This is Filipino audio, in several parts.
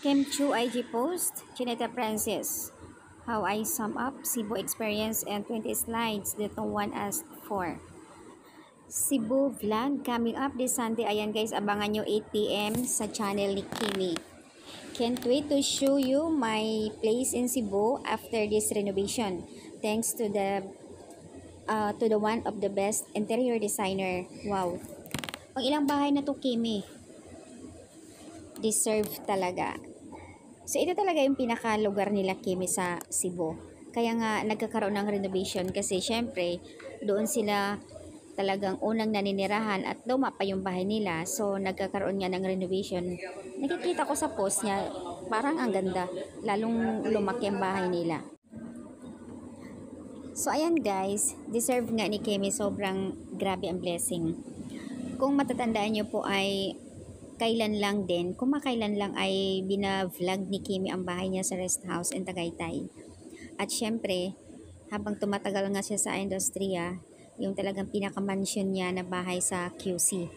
Kim Chu IG post, Chineta Francis. How I sum up Cebu experience and 20 slides that no one asked for. Cebu vlog coming up this Sunday. Ayan guys, abangan nyo 8 PM sa channel ni Kimi. Can't wait to show you my place in Cebu after this renovation. Thanks to the one of the best interior designer. Wow. Ang ilang bahay na to, Kimi. Deserve talaga. So, ito talaga yung pinaka-lugar nila, Kimi, sa Cebu. Kaya nga, nagkakaroon ng renovation kasi syempre, doon sila talagang unang naninirahan at luma pa yung bahay nila. So, nagkakaroon nga ng renovation. Nakikita ko sa post niya, parang ang ganda. Lalong lumaki ang bahay nila. So, ayan guys, deserve nga ni Kimi. Sobrang grabe ang blessing. Kung matatandaan nyo po ay kumakailan lang ay bina-vlog ni Kimi ang bahay niya sa rest house in Tagaytay. At syempre, habang tumatagal nga siya sa industriya, yung talagang pinaka-mansion niya na bahay sa QC.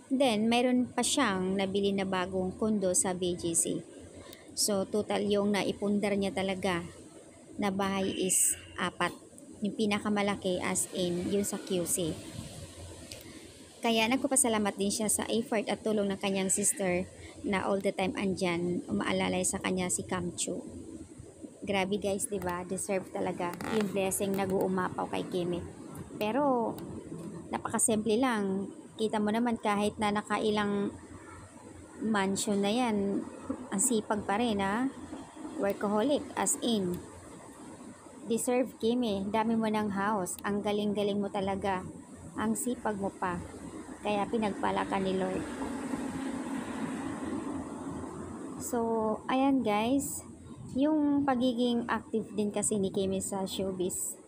Then, mayroon pa siyang nabili na bagong kondo sa BGC. So, total yung naipundar niya talaga na bahay is 4. Yung pinakamalaki as in, yun sa QC. Kaya nagpapasalamat din siya sa effort at tulong ng kanyang sister na all the time andyan, umaalalay sa kanya si Kamchu. Grabe guys, diba? Deserve talaga yung blessing nag-uumapaw kay Kimi. Pero, napakasimple lang. Kita mo naman kahit na nakailang mansion na yan, ang sipag pa rin ha. Workaholic as in. Deserve Kimi, dami mo ng house. Ang galing-galing mo talaga. Ang sipag mo pa. Kaya pinagpala ka ni Lord. So, ayan guys. Yung pagiging active din kasi ni Kimi sa showbiz.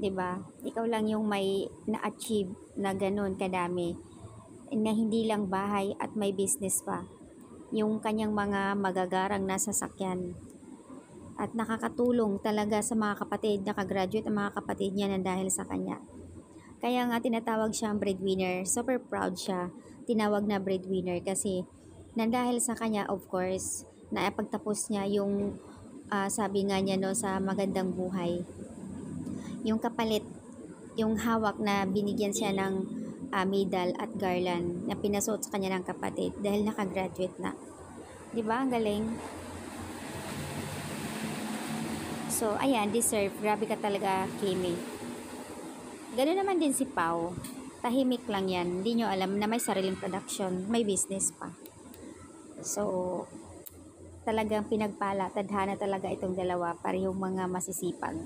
'Di ba? Ikaw lang yung may na-achieve na ganun kadami. Na hindi lang bahay at may business pa. Yung kanyang mga magagarang nasa sakyan. At nakakatulong talaga sa mga kapatid. Nakagraduate ang mga kapatid niya na dahil sa kanya. Kaya nga tinatawag siyang breadwinner. Super proud siya. Tinawag na breadwinner kasi dahil sa kanya, of course, naipagtapos niya yung sabi nga niya no, sa magandang buhay. Yung kapalit, yung hawak na binigyan siya ng medal at garland na pinasuot sa kanya ng kapatid dahil nakagraduate na. Diba? Ang galing. So, ayan, deserve. Grabe ka talaga, Kimi. Ganoon naman din si Pau. Tahimik lang yan. Hindi nyo alam na may sariling production. May business pa. So, talagang pinagpala. Tadhana talaga itong dalawa. Parehong mga masisipag.